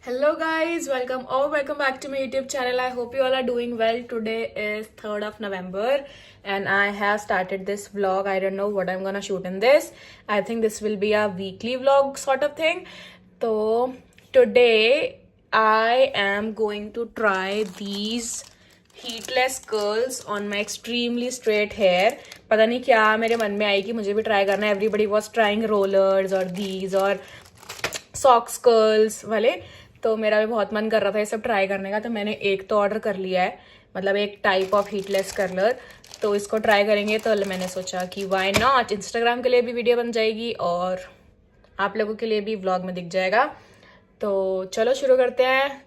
Hello guys, welcome back to my YouTube channel. I hope you all are doing well. Today is 3rd of November and I have started this vlog. I don't know what I'm gonna shoot in this. I think this will be a weekly vlog sort of thing. So today I am going to try these heatless curls on my extremely straight hair. पता नहीं क्या मेरे मन में आई कि मुझे भी try करना है. Everybody was trying rollers और these और सॉक्स कर्ल्स वाले, तो मेरा भी बहुत मन कर रहा था ये सब ट्राई करने का. तो मैंने एक तो ऑर्डर कर लिया है, मतलब एक टाइप ऑफ हीटलेस कर्लर. तो इसको ट्राई करेंगे. तो मैंने सोचा कि व्हाई नॉट, इंस्टाग्राम के लिए भी वीडियो बन जाएगी और आप लोगों के लिए भी व्लॉग में दिख जाएगा. तो चलो शुरू करते हैं.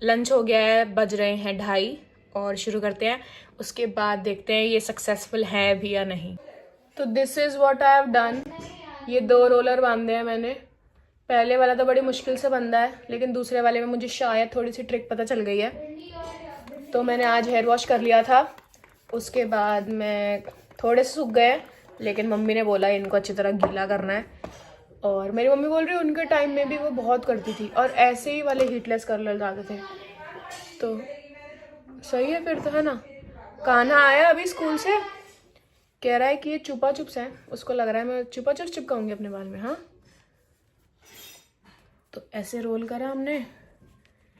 लंच हो गया है, बज रहे हैं 2:30 और शुरू करते हैं. उसके बाद देखते हैं ये सक्सेसफुल है भी या नहीं. तो this is what I have done. ये 2 रोलर बांधे हैं मैंने. पहले वाला तो बड़ी मुश्किल से बंधा है, लेकिन दूसरे वाले में मुझे शायद थोड़ी सी ट्रिक पता चल गई है. तो मैंने आज हेयर वॉश कर लिया था. उसके बाद मैं थोड़े से सूख गए, लेकिन मम्मी ने बोला इनको अच्छी तरह गीला करना है. और मेरी मम्मी बोल रही है उनके टाइम में भी वो बहुत करती थी और ऐसे ही वाले हीटलेस कर्लर आते थे. तो सही है फिर तो, है ना. कान्हा आया अभी स्कूल से, कह रहा है कि ये चुपा चुप्स हैं. उसको लग रहा है मैं चुपा चुप्स चिपकाऊंगी अपने बाल में. हाँ, तो ऐसे रोल करा हमने.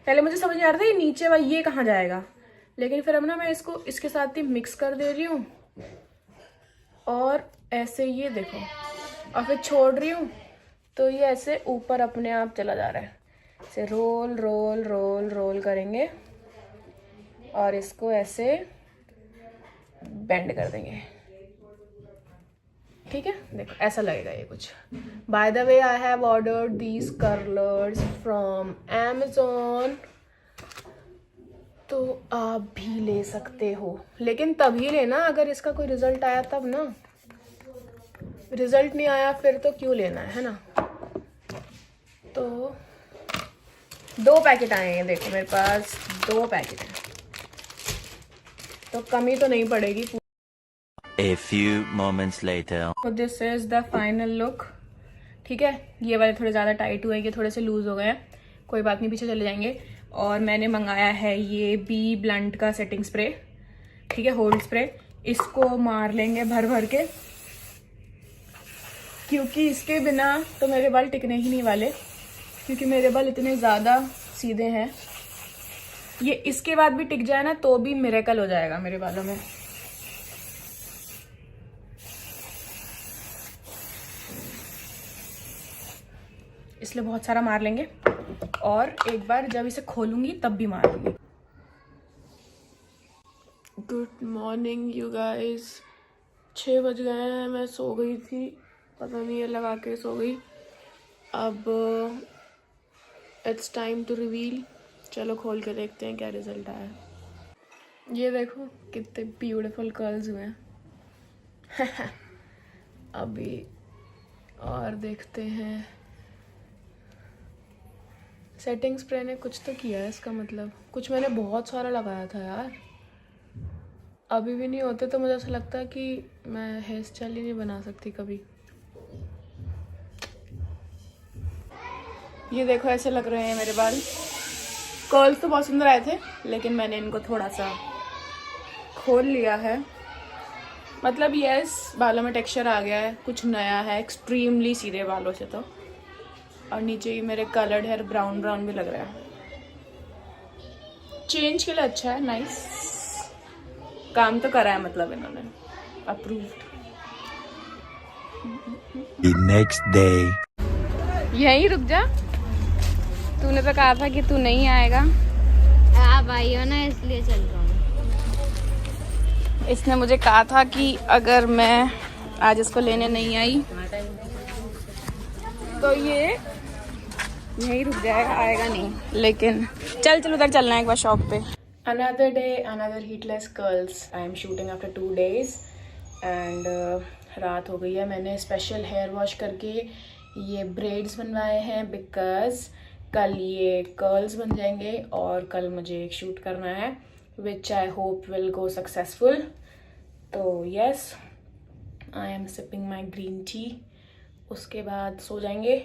पहले मुझे समझ नहीं आ रहा था ये नीचे वाला ये कहाँ जाएगा, लेकिन फिर अब ना मैं इसको इसके साथ ही मिक्स कर दे रही हूँ और ऐसे ये देखो, और फिर छोड़ रही हूँ तो ये ऐसे ऊपर अपने आप चला जा रहा है. ऐसे रोल रोल रोल रोल करेंगे और इसको ऐसे बेंड कर देंगे. ठीक है, देखो ऐसा लगेगा ये कुछ. By the way I have ordered these curlers from Amazon. तो आप भी ले सकते हो, लेकिन तभी लेना अगर इसका कोई रिजल्ट आया तब ना. रिजल्ट नहीं आया फिर तो क्यों लेना है ना. तो 2 पैकेट आए हैं. देखो मेरे पास 2 पैकेट हैं, तो कमी तो नहीं पड़ेगी. A few moments later. तो this is the final look. ठीक है, ये वाले थोड़े ज़्यादा टाइट हुए, ये थोड़े से लूज हो गए हैं. कोई बात नहीं, पीछे चले जाएंगे. और मैंने मंगाया है ये बी ब्लंट का सेटिंग स्प्रे. ठीक है, होल्ड स्प्रे. इसको मार लेंगे भर भर के, क्योंकि इसके बिना तो मेरे बाल टिकने ही नहीं वाले, क्योंकि मेरे बाल इतने ज़्यादा सीधे हैं. ये इसके बाद भी टिक जाए ना तो भी मिरेकल हो जाएगा मेरे बालों में. इसलिए बहुत सारा मार लेंगे और एक बार जब इसे खोलूंगी तब भी मार लूंगी. Good morning you guys. 6 बज गए हैं. मैं सो गई थी, पता नहीं ये लगा के सो गई. अब इट्स टाइम टू रिवील. चलो खोल के देखते हैं क्या रिजल्ट आया. ये देखो कितने ब्यूटीफुल कर्ल्स हुए हैं. अभी और देखते हैं. सेटिंग स्प्रे ने कुछ तो किया है, इसका मतलब कुछ मैंने बहुत सारा लगाया था यार. अभी भी नहीं होते तो मुझे ऐसा लगता है कि मैं हेयर स्टाइल ही नहीं बना सकती कभी. ये देखो ऐसे लग रहे हैं मेरे बाल. कर्ल्स तो बहुत सुंदर आए थे, लेकिन मैंने इनको थोड़ा सा खोल लिया है. मतलब यस, बालों में टेक्सचर आ गया है, कुछ नया है एक्सट्रीमली सीधे बालों से. तो और नीचे ये मेरे कलर्ड हेयर ब्राउन ब्राउन भी लग रहा है. चेंज के लिए अच्छा है, नाइस. काम तो करा है मतलब इन्होंने. अप्रूव्ड. The next day. यहीं रुक जा. तूने तो कहा था कि तू नहीं आएगा. आप आई हो ना, इसलिए चल रहा हूँ. इसने मुझे कहा था कि अगर मैं आज इसको लेने नहीं आई तो ये यहीं रुक जाएगा, आएगा नहीं. लेकिन चल उधर चलना है एक बार शॉप पे. Another day, another heatless curls. I am shooting after 2 days and रात हो गई है. मैंने स्पेशल हेयर वॉश करके ये ब्रेड्स बनवाए हैं, बिकॉज कल ये कर्ल्स बन जाएंगे और कल मुझे एक शूट करना है, which I hope will go successful. तो yes, I am sipping my green tea. उसके बाद सो जाएंगे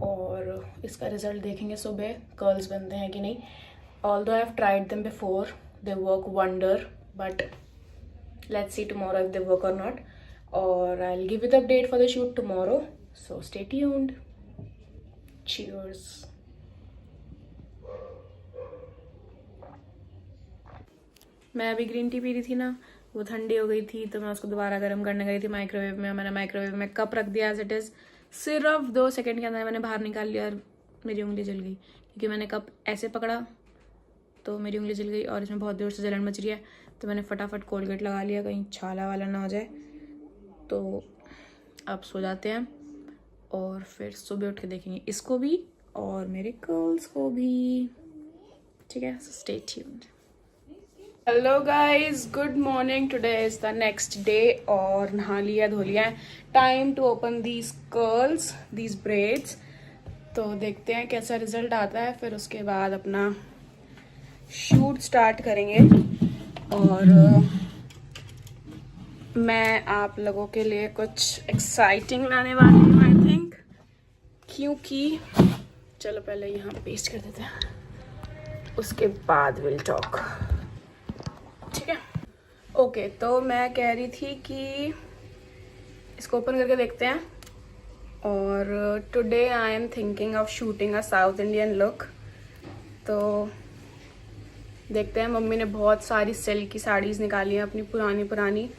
और इसका रिजल्ट देखेंगे सुबह कर्ल्स बनते हैं कि नहीं. Although I have tried them before, they work wonder, but let's see tomorrow if they work और नॉट. और I will give you the update for the shoot tomorrow, so stay tuned. Cheers. मैं अभी green tea P रही थी ना, वो ठंडी हो गई थी तो मैं उसको दोबारा गर्म करने गई थी माइक्रोवेव में. मैंने माइक्रोवेव में कप रख दिया एज इट इज़. सिर्फ 2 सेकंड के अंदर मैंने बाहर निकाल लिया और मेरी उंगली जल गई, क्योंकि मैंने कप ऐसे पकड़ा तो मेरी उंगली जल गई और इसमें बहुत देर से जलन मच रही है. तो मैंने फटाफट कोलगेट लगा लिया कहीं छाला वाला ना हो जाए. तो अब सो जाते हैं और फिर सुबह उठ के देखेंगे इसको भी और मेरे कर्ल्स को भी. ठीक है, so stay tuned. Hello guys, good morning. Today is the next day और नहा लिया धो लिया है. Time to open these curls, these braids. तो देखते हैं कैसा रिजल्ट आता है, फिर उसके बाद अपना शूट स्टार्ट करेंगे. और मैं आप लोगों के लिए कुछ एक्साइटिंग लाने वाली हूँ आई थिंक, क्योंकि चलो पहले यहाँ पेस्ट कर देते हैं, उसके बाद विल टॉक. ठीक है, ओके. तो मैं कह रही थी कि इसको ओपन करके देखते हैं. और today I am thinking of shooting a south Indian look. तो देखते हैं, मम्मी ने बहुत सारी सिल्क की साड़ीज़ निकाली हैं अपनी पुरानी.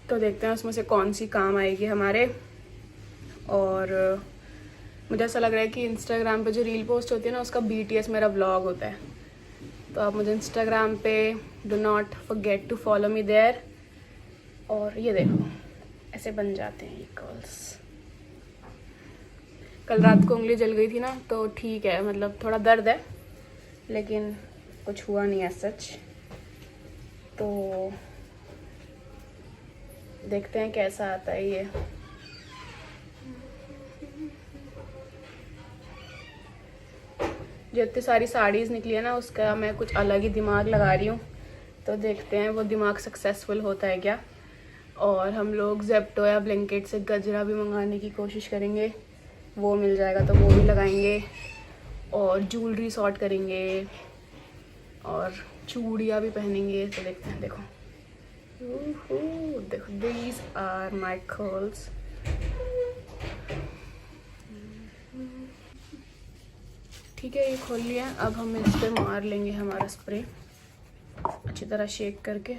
तो देखते हैं उसमें से कौन सी काम आएगी हमारे. और मुझे ऐसा लग रहा है कि इंस्टाग्राम पे जो रील पोस्ट होती है ना, उसका BTS मेरा व्लॉग होता है. तो आप मुझे इंस्टाग्राम पे do not forget to follow me there. और ये देखो ऐसे बन जाते हैं ये कर्ल्स. कल रात को उंगली जल गई थी ना, तो ठीक है, मतलब थोड़ा दर्द है लेकिन कुछ हुआ नहीं है सच. तो देखते हैं कैसा आता है ये. जो इतनी सारी साड़ीज़ निकली है ना, उसका मैं कुछ अलग ही दिमाग लगा रही हूँ. तो देखते हैं वो दिमाग सक्सेसफुल होता है क्या. और हम लोग जेप्टो या ब्लिंकिट से गजरा भी मंगाने की कोशिश करेंगे, वो मिल जाएगा तो वो भी लगाएंगे. और ज्वेलरी सॉर्ट करेंगे और चूड़ियाँ भी पहनेंगे. तो देखते हैं. देखो देखो, दीज आर माई कर्ल्स. ठीक है, ये खोल लिया. अब हम इस पे मार लेंगे हमारा स्प्रे अच्छी तरह शेक करके.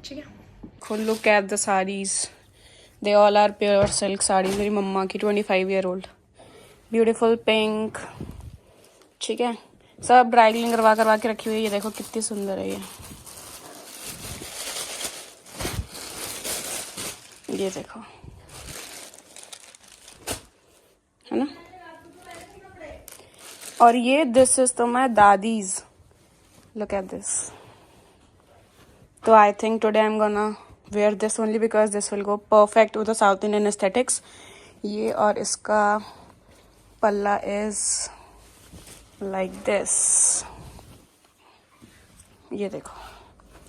ठीक है, खुद look at the saris. They all are pure silk saris. मेरी मम्मा की 25 ईयर ओल्ड ब्यूटीफुल पिंक. ठीक है, सब ड्राई क्लीन करवा के रखी हुई है. ये देखो कितनी सुंदर है ये देखो, है ना. और ये दिस इज तो my dadi's. Look at this. तो I think today I am gonna wear this only because this will go perfect with the South Indian aesthetics. ये और इसका पल्ला is like this. ये देखो,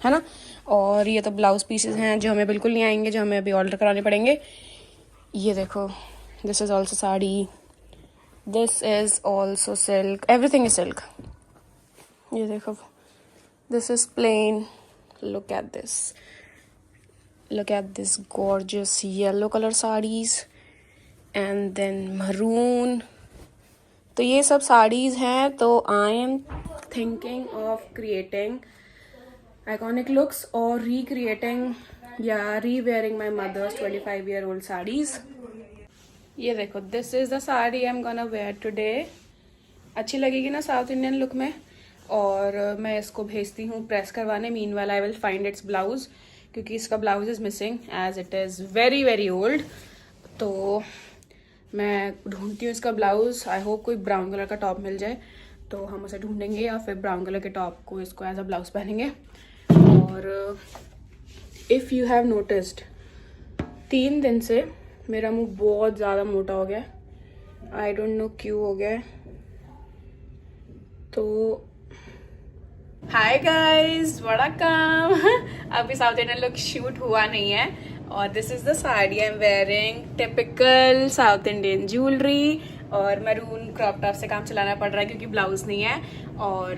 है ना. और ये तो ब्लाउज पीसेस हैं जो हमें बिल्कुल नहीं आएंगे, जो हमें अभी ऑर्डर कराने पड़ेंगे. ये देखो, this is also sari, this is also silk, everything is silk. ये देखो, this is plain. Look at this. Look at this gorgeous yellow color sarees and then maroon. तो ये सब साड़ीज़ हैं. तो I am thinking of creating iconic looks or recreating या re-wearing my mother's 25-year-old sarees. ये देखो, this is the saree I'm gonna wear today. अच्छी लगेगी ना साउथ इंडियन लुक में. और मैं इसको भेजती हूँ प्रेस करवाने. Meanwhile I will find its blouse, क्योंकि इसका blouse is missing as it is very very old. तो मैं ढूंढती हूँ इसका ब्लाउज. आई होप कोई ब्राउन कलर का टॉप मिल जाए तो हम उसे ढूंढेंगे, या फिर ब्राउन कलर के टॉप को इसको एज अ ब्लाउज पहनेंगे. और इफ़ यू हैव नोटिस्ड, 3 दिन से मेरा मुंह बहुत ज़्यादा मोटा हो गया. आई डोंट नो क्यों हो गया है. तो हाय गाइस, वड़कम। अभी साउथ इंडियन लुक शूट हुआ नहीं है और this is the sari I am wearing, typical south Indian jewellery. और मैरून क्रॉप टॉप से काम चलाना पड़ रहा है क्योंकि ब्लाउज नहीं है और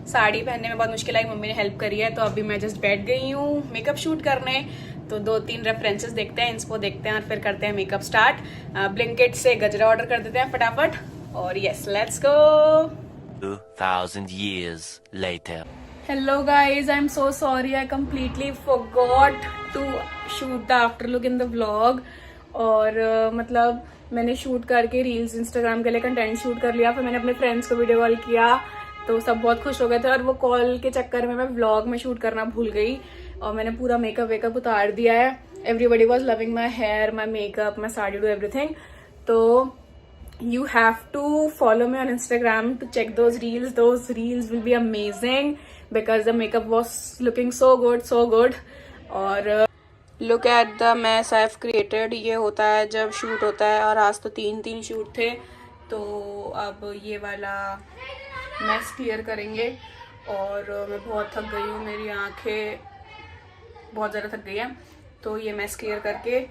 साड़ी पहनने में बहुत मुश्किल आई, मम्मी ने हेल्प करी है। तो अभी मैं जस्ट बैठ गई हूँ मेकअप शूट करने। तो 2-3 रेफरेंसेस देखते हैं, इंस्पो देखते हैं और फिर करते हैं मेकअप स्टार्ट। ब्लिंकिट से गजरा ऑर्डर कर देते हैं फटाफट और yes let's go. 2000 years later. Hello guys, I'm so sorry, I completely forgot to shoot the after look in the vlog। और मतलब मैंने शूट करके रील्स इंस्टाग्राम के लिए कंटेंट शूट कर लिया, फिर मैंने अपने फ्रेंड्स को वीडियो कॉल किया तो सब बहुत खुश हो गए थे और वो कॉल के चक्कर में मैं व्लॉग में शूट करना भूल गई और मैंने पूरा मेकअप वेकअप उतार दिया है। Everybody was loving my hair, my makeup, my sari, do everything. तो you have to follow me on Instagram to check those reels. Those reels will be amazing because the makeup was looking so good. और look at the mess I've created। ये होता है जब shoot होता है और आज तो 3 शूट थे। तो अब ये वाला मैस क्लियर करेंगे और मैं बहुत थक गई हूँ, मेरी आंखें बहुत ज़्यादा थक गई हैं। तो ये मैस क्लियर करके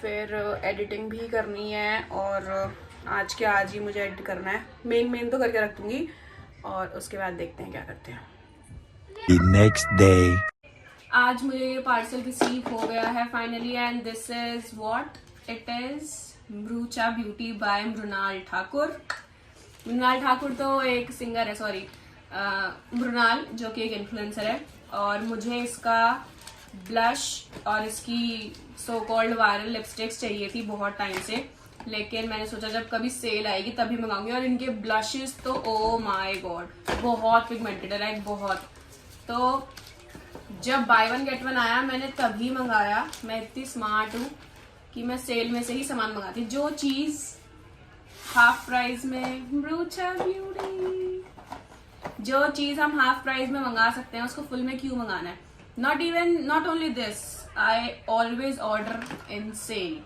फिर एडिटिंग भी करनी है और आज के आज ही मुझे एडिट करना है। मेन तो करके रख दूंगी और उसके बाद देखते हैं क्या करते हैं। The next day. आज मुझे ये पार्सल रिसीव हो गया है finally and this is what it is. Mrucha beauty by Mrunal Thakur. Mrunal Thakur तो एक सिंगर है, सॉरी मृणाल जो कि एक इन्फ्लुएंसर है। और मुझे इसका ब्लश और इसकी सो कॉल्ड वायरल लिपस्टिक्स चाहिए थी बहुत टाइम से, लेकिन मैंने सोचा जब कभी सेल आएगी तभी मंगाऊंगी। और इनके ब्लशेस तो ओ माय गॉड बहुत पिगमेंटेड है, लाइक बहुत। तो जब बाय वन गेट वन आया मैंने तभी मंगाया। मैं इतनी स्मार्ट हूँ कि मैं सेल में से ही सामान मंगाती, जो चीज हाफ प्राइस में। मृचा ब्यूटी, जो चीज हम हाफ प्राइस में मंगा सकते हैं उसको फुल में क्यों मंगाना है। Not only this, I always order in sale,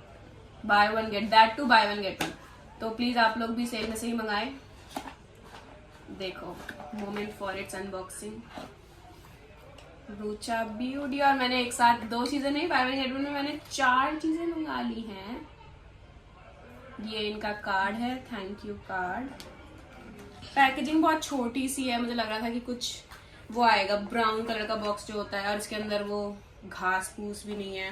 buy one get that two buy one get one. तो प्लीज आप लोग भी सेल में से ही मंगाएं। देखो moment for its unboxing, Mrucha beauty. और मैंने एक साथ 2 चीजें नहीं, बाय वन गेट वन में मैंने 4 चीजें मंगा ली हैं। ये इनका कार्ड है, थैंक यू कार्ड। पैकेजिंग बहुत छोटी सी है, मुझे लग रहा था कि कुछ वो आएगा ब्राउन कलर का बॉक्स जो होता है और इसके अंदर वो घास फूस भी नहीं है।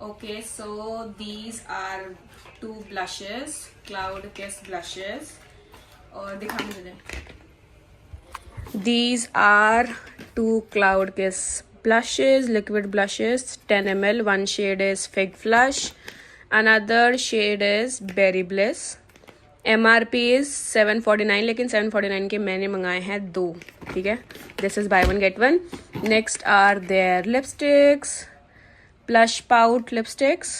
Okay, so these are 2 blushes, cloud kiss blushes. और दिखा मुझे दे। These are 2 Cloud Kiss blushes, liquid blushes, 10 ml. One shade is Fig Flush, another shade is Berry Bliss. MRP is 749, लेकिन 749 के मैंने मंगाए हैं 2, ठीक है। This is buy one get one. Next are their lipsticks, Blush Pout lipsticks,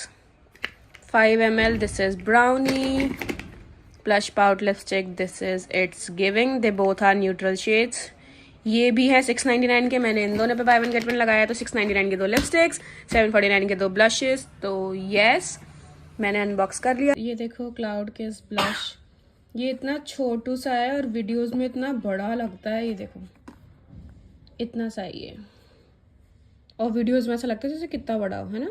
5 ml. This is Brownie. Blush Pout lipstick, this is It's Giving. They both are neutral shades. ये भी है 699 के, मैंने इन दोनों पे बाय वन गेट वन लगाया। तो 699 के 2 लिपस्टिक्स, 749 के 2 ब्लशेस। तो यस मैंने अनबॉक्स कर लिया। ये देखो क्लाउड किस ब्लश, ये इतना छोटू सा है और वीडियोस में इतना बड़ा लगता है। ये देखो इतना सा ही है और वीडियोस में ऐसा लगता है जैसे कितना बड़ा हो, है ना।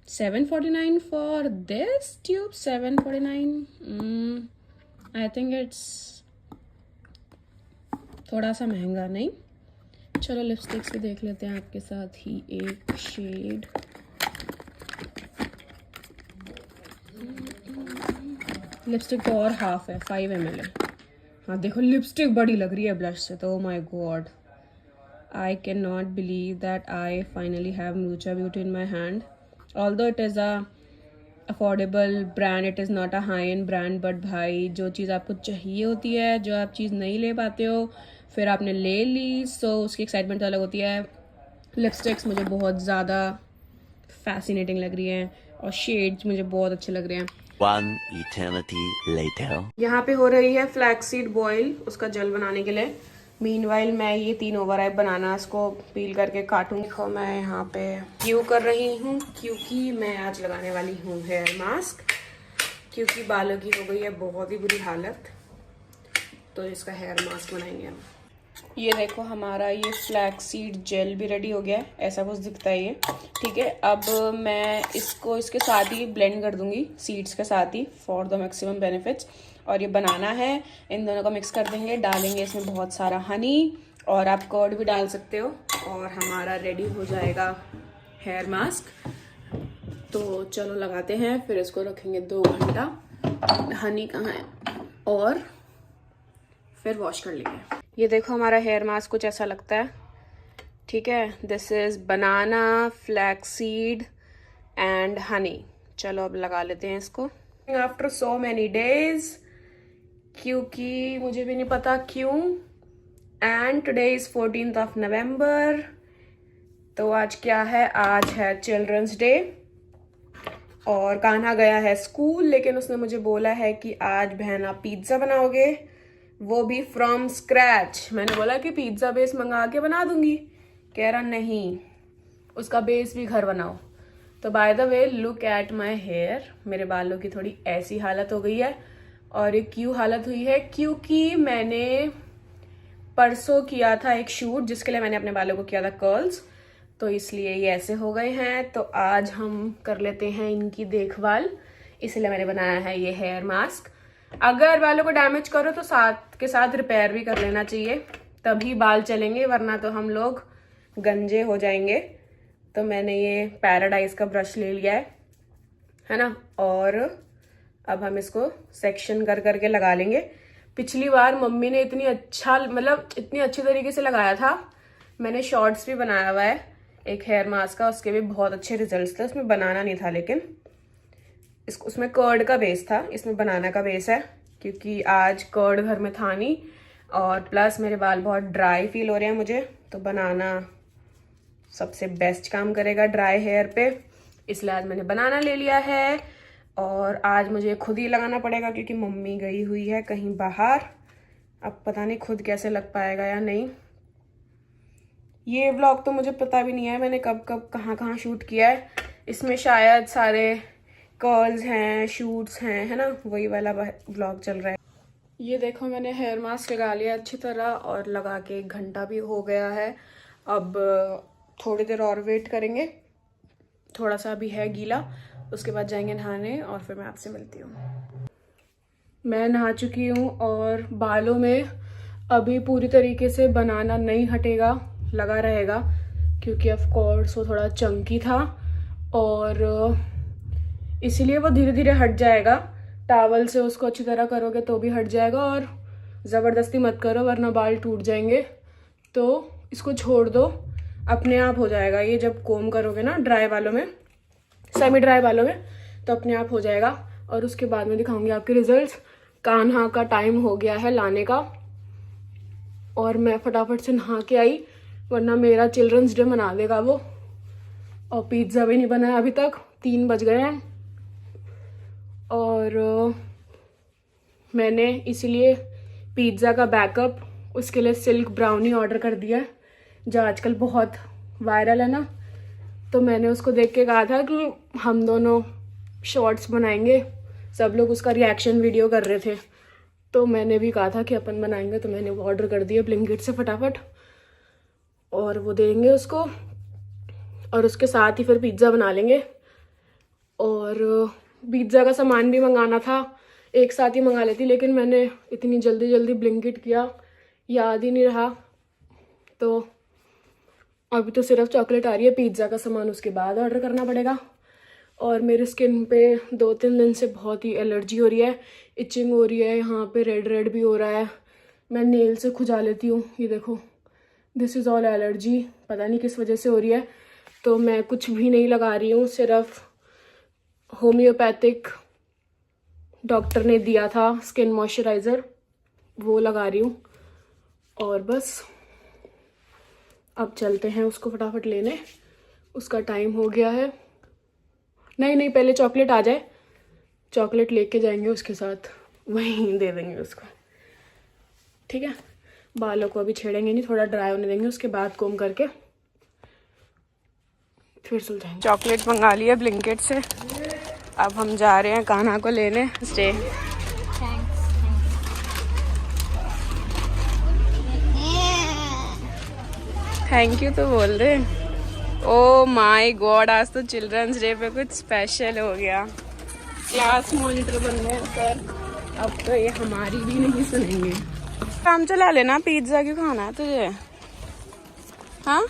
749 for this tube, 749। I think it's थोड़ा सा महंगा नहीं। चलो लिपस्टिक्स भी देख लेते हैं आपके साथ ही एक शेड। लिपस्टिक तो और हाफ है, 5 ml है। हाँ देखो लिपस्टिक बड़ी लग रही है ब्लश से तो। My God, I cannot believe that I finally have Mrucha Beauty in my hand. Although it is a affordable brand, it is not a high-end brand, but भाई जो चीज़ आपको चाहिए होती है, जो आप चीज़ नहीं ले पाते हो फिर आपने ले ली, सो उसकी एक्साइटमेंट तो अलग होती है। लिपस्टिक्स मुझे बहुत ज़्यादा फैसिनेटिंग लग रही हैं और शेड्स मुझे बहुत अच्छे लग रहे हैं। One eternity later. यहाँ पे हो रही है फ्लैक्सीड बॉयल उसका जेल बनाने के लिए। मीनवाइल मैं ये 3 ओवरराइप बनाना इसको पील करके काटूंगी। देखो मैं यहाँ पे क्यों कर रही हूँ, क्योंकि मैं आज लगाने वाली हूँ हेयर मास्क, क्योंकि बालों की हो गई है बहुत ही बुरी हालत। तो इसका हेयर मास्क बनाएंगे हम। ये देखो हमारा ये फ्लैक्स सीड जेल भी रेडी हो गया है, ऐसा कुछ दिखता है ये। ठीक है, अब मैं इसको इसके साथ ही ब्लेंड कर दूंगी, सीड्स के साथ ही, फॉर द मैक्सिमम बेनिफिट्स। और ये बनाना है, इन दोनों को मिक्स कर देंगे, डालेंगे इसमें बहुत सारा हनी, और आप कर्ड भी डाल सकते हो, और हमारा रेडी हो जाएगा हेयर मास्क। तो चलो लगाते हैं, फिर इसको रखेंगे 2 घंटा। हनी कहाँ है, और फिर वॉश कर लेंगे। ये देखो हमारा हेयर मास्क कुछ ऐसा लगता है। ठीक है, this is banana, flax seed and honey. चलो अब लगा लेते हैं इसको आफ्टर सो मैनी डेज, क्योंकि मुझे भी नहीं पता क्यों। And today is 14th of November। तो आज क्या है, आज है चिल्ड्रंस डे, और कान्हा गया है स्कूल, लेकिन उसने मुझे बोला है कि आज बहन आप पिज्ज़ा बनाओगे, वो भी फ्रॉम स्क्रैच। मैंने बोला कि पिज्ज़ा बेस मंगा के बना दूंगी, कह रहा नहीं, उसका बेस भी घर बनाओ। तो by the way look at my hair, मेरे बालों की थोड़ी ऐसी हालत हो गई है। और ये क्यों हालत हुई है, क्योंकि मैंने परसों किया था एक शूट जिसके लिए मैंने अपने बालों को किया था कर्ल्स, तो इसलिए ये ऐसे हो गए हैं। तो आज हम कर लेते हैं इनकी देखभाल, इसलिए मैंने बनाया है ये हेयर मास्क। अगर बालों को डैमेज करो तो साथ के साथ रिपेयर भी कर लेना चाहिए, तभी बाल चलेंगे, वरना तो हम लोग गंजे हो जाएंगे। तो मैंने ये पैराडाइज का ब्रश ले लिया है ना, और अब हम इसको सेक्शन कर करके लगा लेंगे। पिछली बार मम्मी ने इतनी अच्छी तरीके से लगाया था, मैंने शॉर्ट्स भी बनाया हुआ है एक हेयर मास्क का, उसके भी बहुत अच्छे रिजल्ट्स थे। उसमें बनाना नहीं था, लेकिन उसमें कर्ड का बेस था, इसमें बनाना का बेस है, क्योंकि आज कर्ड घर में था नहीं, और प्लस मेरे बाल बहुत ड्राई फील हो रहे हैं मुझे, तो बनाना सबसे बेस्ट काम करेगा ड्राई हेयर पे, इसलिए आज मैंने बनाना ले लिया है। और आज मुझे खुद ही लगाना पड़ेगा क्योंकि मम्मी गई हुई है कहीं बाहर, अब पता नहीं खुद कैसे लग पाएगा या नहीं। ये व्लॉग तो मुझे पता भी नहीं है मैंने कब कब कहाँ शूट किया है, इसमें शायद सारे कर्ल्स हैं, शूट्स हैं, है ना, वही वाला व्लॉग चल रहा है। ये देखो मैंने हेयर मास्क लगा लिया अच्छी तरह, और लगा के 1 घंटा भी हो गया है। अब थोड़ी देर और वेट करेंगे, थोड़ा सा अभी है गीला, उसके बाद जाएंगे नहाने, और फिर मैं आपसे मिलती हूँ। मैं नहा चुकी हूँ, और बालों में अभी पूरी तरीके से बनाना नहीं हटेगा, लगा रहेगा, क्योंकि ऑफ कोर्स वो थोड़ा चंकी था, और इसीलिए वो धीरे धीरे हट जाएगा। टॉवल से उसको अच्छी तरह करोगे तो भी हट जाएगा, और ज़बरदस्ती मत करो वरना बाल टूट जाएंगे। तो इसको छोड़ दो, अपने आप हो जाएगा। ये जब कोम करोगे ना ड्राई बालों में, सेमी ड्राई बालों में, तो अपने आप हो जाएगा। और उसके बाद में दिखाऊंगी आपके रिजल्ट्स। कान्हा का टाइम हो गया है लाने का, और मैं फटाफट से नहा के आई, वरना मेरा चिल्ड्रंस डे मना देगा वो। और पिज्ज़ा भी नहीं बनाया अभी तक, 3 बज गए हैं। और मैंने इसीलिए पिज़्ज़ा का बैकअप, उसके लिए सिल्क ब्राउनी ऑर्डर कर दिया है, जो आजकल बहुत वायरल है ना। तो मैंने उसको देख के कहा था कि हम दोनों शॉर्ट्स बनाएंगे, सब लोग उसका रिएक्शन वीडियो कर रहे थे, तो मैंने भी कहा था कि अपन बनाएंगे। तो मैंने वो ऑर्डर कर दिया ब्लिंकिट से फटाफट, और वो देंगे उसको, और उसके साथ ही फिर पिज़्ज़ा बना लेंगे। और पिज़्ज़ा का सामान भी मंगाना था, एक साथ ही मंगा लेती, लेकिन मैंने इतनी जल्दी ब्लिंकिट किया, याद ही नहीं रहा। तो अभी तो सिर्फ चॉकलेट आ रही है, पिज़्ज़ा का सामान उसके बाद ऑर्डर करना पड़ेगा। और मेरे स्किन पे 2-3 दिन से बहुत ही एलर्जी हो रही है, इचिंग हो रही है, यहाँ पे रेड भी हो रहा है। मैं नेल से खुजा लेती हूँ, ये देखो, दिस इज़ ऑल एलर्जी, पता नहीं किस वजह से हो रही है। तो मैं कुछ भी नहीं लगा रही हूँ, सिर्फ होम्योपैथिक डॉक्टर ने दिया था स्किन मॉइस्चराइज़र, वो लगा रही हूँ। और बस अब चलते हैं उसको फटाफट लेने, उसका टाइम हो गया है। नहीं, पहले चॉकलेट आ जाए, चॉकलेट लेके जाएंगे उसके साथ, वहीं दे देंगे उसको, ठीक है। बालों को अभी छेड़ेंगे नहीं, थोड़ा ड्राई होने देंगे, उसके बाद कोम करके फिर सुलझाएंगे। चॉकलेट मंगा लिया ब्लिंकिट से, अब हम जा रहे हैं कान्हा को लेने। स्टे। थैंक यू तो बोल दे। ओ माय गॉड, आज तो चिल्ड्रंस डे पे कुछ स्पेशल हो गया। क्लास मॉनिटर बन गए सर, अब तो ये हमारी भी नहीं सुनेंगे। काम चला लेना, पिज्जा क्यों खाना है तुझे? हाँ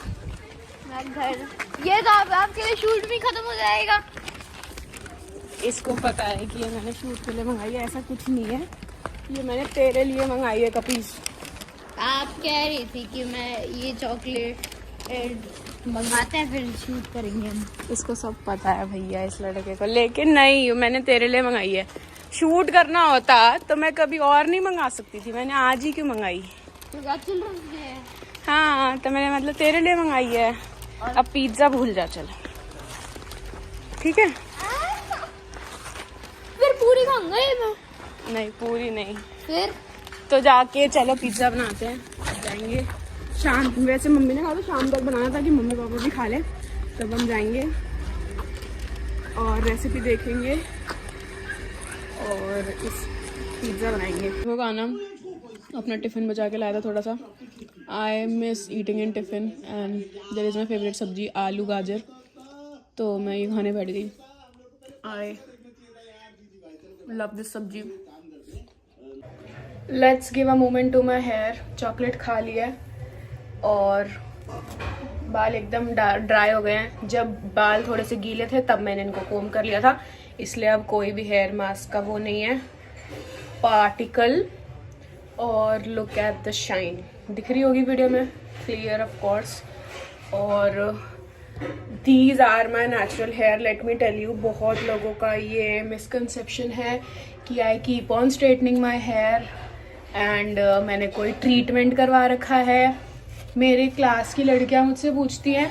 घर ये तो आपके लिए शूट भी खत्म हो जाएगा। इसको पता है कि ये मैंने शूट के लिए मंगाई है, ऐसा कुछ नहीं है, ये मैंने तेरे लिए मंगाई है कपीस। आप कह रही थी कि मैं ये चॉकलेट मंगाते हैं फिर शूट करेंगे हम। इसको सब पता है भैया इस लड़के को, लेकिन नहीं, मैंने तेरे लिए मंगाई है। शूट करना होता तो मैं कभी और नहीं मंगा सकती थी, मैंने आज ही क्यों मंगाई? तो आज चिल्ड्रंस डे है। हाँ तो मैंने मतलब तेरे लिए मंगाई है। अब पिज्जा भूल जा, चल ठीक है। फिर पूरी खाऊंगा ये मैं। नहीं पूरी नहीं, फिर तो जाके चलो पिज्जा बनाते हैं, जाएंगे शाम। वैसे मम्मी ने कहा था शाम तक बनाना ताकि मम्मी पापा भी खा लें, तब हम जाएंगे और रेसिपी देखेंगे और इस पिज्ज़ा बनाएंगे। वो गाना अपना टिफ़िन बचा के लाया था थोड़ा सा। I miss eating in tiffin and there is my favourite sabzi aloo gajar, तो मैं ये खाने बैठ गई। I love this sabzi. Let's give a moment to my hair. Chocolate खा लिया और बाल एकदम ड्राई हो गए हैं। जब बाल थोड़े से गीले थे तब मैंने इनको कोम कर लिया था, इसलिए अब कोई भी हेयर मास्क का वो नहीं है पार्टिकल। और लुक एट द शाइन, दिख रही होगी वीडियो में, क्लियर ऑफ कोर्स। और these are my natural hair. Let me tell you, बहुत लोगों का ये मिसकंसेप्शन है कि I keep on straightening my hair and मैंने कोई ट्रीटमेंट करवा रखा है। मेरी क्लास की लड़कियां मुझसे पूछती हैं,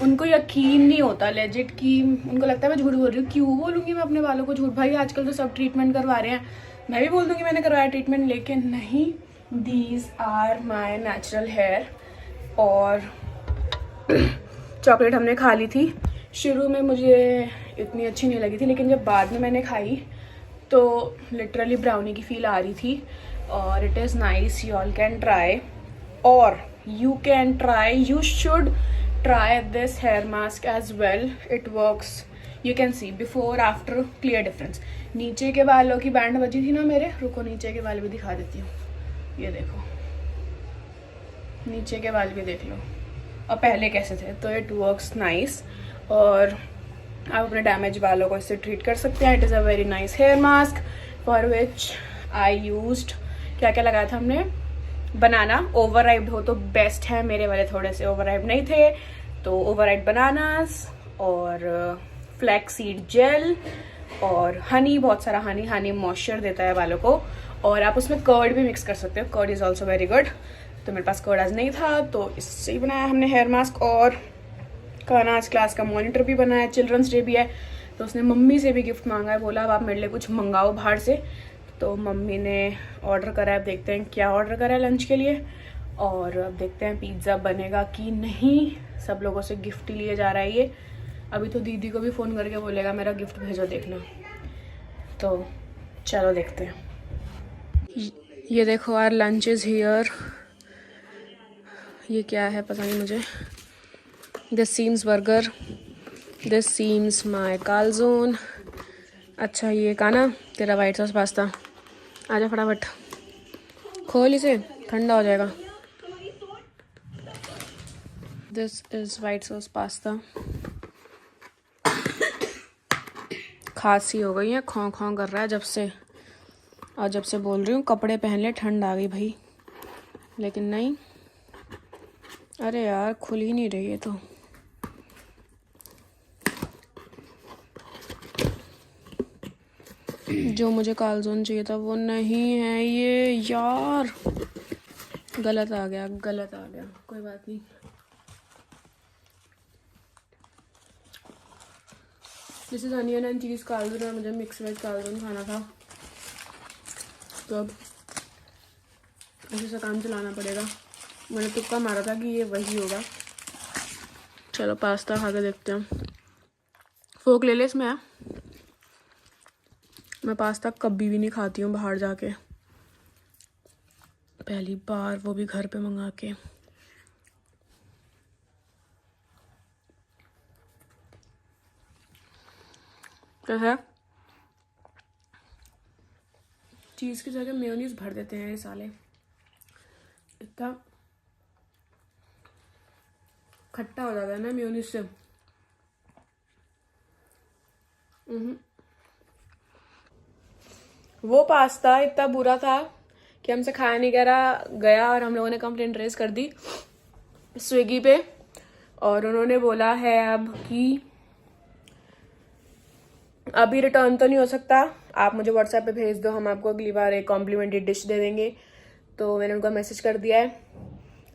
उनको यकीन नहीं होता लेजिट कि उनको लगता है मैं झूठ बोल रही हूँ। क्यों बोलूँगी मैं अपने बालों को झूठ? भाई आजकल तो सब ट्रीटमेंट करवा रहे हैं, मैं भी बोल दूँगी मैंने करवाया ट्रीटमेंट, लेकिन नहीं, these are my natural hair. और चॉकलेट हमने खा ली थी। शुरू में मुझे इतनी अच्छी नहीं लगी थी, लेकिन जब बाद में मैंने खाई तो लिटरली ब्राउनी की फील आ रही थी। और it is nice, you all can try, और you can try, you should try this hair mask as well, it works, you can see before after clear difference। नीचे के बालों की बैंड बजी थी ना मेरे, रुको नीचे के बाल भी दिखा देती हूँ, ये देखो नीचे के बाल भी देख लो और पहले कैसे थे। तो इट वर्क्स नाइस और आप अपने डैमेज बालों को इससे ट्रीट कर सकते हैं। It is a very nice hair mask for which I used, क्या क्या लगाया था हमने, बनाना। ओवरराइड हो तो बेस्ट है, मेरे वाले थोड़े से ओवरराइड नहीं थे, तो ओवरराइड बनानास और फ्लैक्स सीड जेल और हनी, बहुत सारा हनी। हनी मॉइस्चर देता है बालों को, और आप उसमें कर्ड भी मिक्स कर सकते हो, curd is also very good. तो मेरे पास कर्ड आज नहीं था तो इससे ही बनाया हमने हेयर मास्क। और काना आज क्लास का मॉनिटर भी बनाया, चिल्ड्रंस डे भी है, तो उसने मम्मी से भी गिफ्ट मांगा है, बोला अब आप मेरे लिए कुछ मंगाओ बाहर से। तो मम्मी ने ऑर्डर करा है, अब देखते हैं क्या ऑर्डर करा है लंच के लिए, और अब देखते हैं पिज़्ज़ा बनेगा कि नहीं। सब लोगों से गिफ्ट ही लिए जा रहा है ये। अभी तो दीदी को भी फ़ोन करके बोलेगा मेरा गिफ्ट भेजो देखना, तो चलो देखते हैं। ये देखो आर लंच इज़ हियर। ये क्या है पता नहीं मुझे। This seems burger, this seems my calzone. अच्छा ये काना तेरा वाइट सॉस पास्ता, आजा फटाफट खोल इसे, ठंडा हो जाएगा। This is white sauce pasta. खांसी हो गई है, खौं खौं कर रहा है जब से, और जब से बोल रही हूँ कपड़े पहन ले, ठंड आ गई भाई, लेकिन नहीं। अरे यार खुल ही नहीं रही है तो। जो मुझे कालजोन चाहिए था वो नहीं है ये यार, गलत आ गया, गलत आ गया, कोई बात नहीं। This is onion and cheese calzone, और मुझे मिक्स वेज कालजोन खाना था, तो अब इसी से काम चलाना पड़ेगा। मैंने तुक्का मारा था कि ये वही होगा। चलो पास्ता खा के देखते हैं। फोक ले ले इसमें है। मैं पास्ता कभी भी नहीं खाती हूँ बाहर जाके, पहली बार वो भी घर पे मंगा के। कैसा? चीज़ की जगह मेयोनीज भर देते हैं ये साले। इतना खट्टा हो जाता है ना मेयोनीज से। वो पास्ता इतना बुरा था कि हमसे खाया नहीं गया और हम लोगों ने कंप्लेंट रेज कर दी स्विगी पे, और उन्होंने बोला है अब कि अभी रिटर्न तो नहीं हो सकता, आप मुझे व्हाट्सएप पे भेज दो, हम आपको अगली बार एक कॉम्प्लीमेंट्री डिश दे देंगे। तो मैंने उनको मैसेज कर दिया है,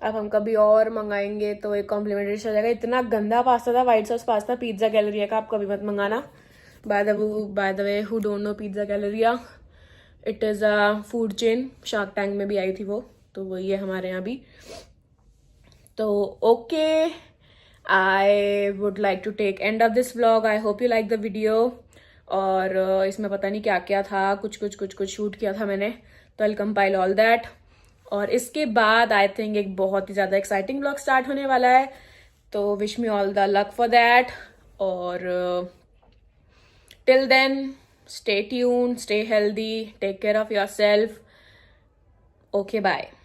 अब हम कभी और मंगाएंगे तो एक कॉम्प्लीमेंट्री डिश आ जाएगा। इतना गंदा पास्ता था, white sauce pasta, pizza Galleria का, आप कभी मत मंगाना। Bye the way who don't know pizza Galleria, it is a food chain, shark tank में भी आई थी वो, तो वही है हमारे यहाँ भी। तो okay, I would like to take end of this vlog. I hope you like the video. और इसमें पता नहीं क्या क्या था, कुछ शूट किया था मैंने, तो आई कंपाइल ऑल दैट। और इसके बाद आई थिंक एक बहुत ही ज़्यादा एक्साइटिंग व्लॉग स्टार्ट होने वाला है, तो wish me all the luck for that. और till then stay tuned, stay healthy, take care of yourself. Okay, bye.